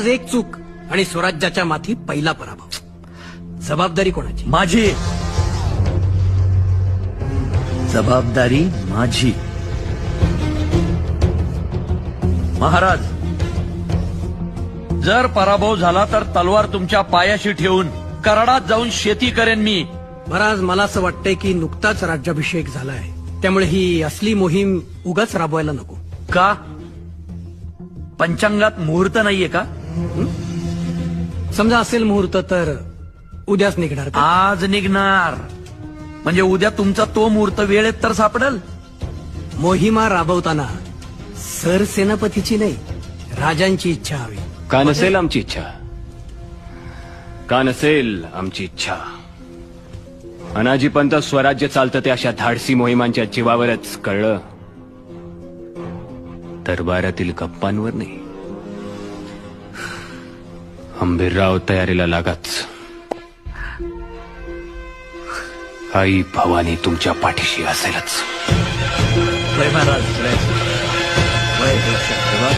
महाराज एक चूक आणि स्वराज्याच्या माथी पहिला पराभव. जबाबदारी कोणाची? माझी जबाबदारी माझी. महाराज, जर पराभव झाला तर तलवार तुमच्या पायाशी ठेवून कराडात जाऊन शेती करेन मी. महाराज, मला असं वाटतंय की नुकताच राज्याभिषेक झालाय, त्यामुळे ही असली मोहीम उगाच राबवायला नको. का? पंचांगात मुहूर्त नाहीये का? समजा असेल मुहूर्त तर उद्याच निघणार का? आज निघणार म्हणजे उद्या तुमचा तो मुहूर्त वेळेत तर सापडेल. मोहिमा राबवताना सरसेनापतीची नाही, राजांची इच्छा हवी. का नसेल आमची इच्छा? का नसेल आमची इच्छा? अनाजीपंत स्वराज्य चालतं ते अशा धाडसी मोहिमांच्या जीवावरच, कळलं? दरबारातील गप्पांवर नाही. अंबीरराव तयारीला लागाच. आई भवानी तुमच्या पाठीशी असेलच. जय महाराज. जय.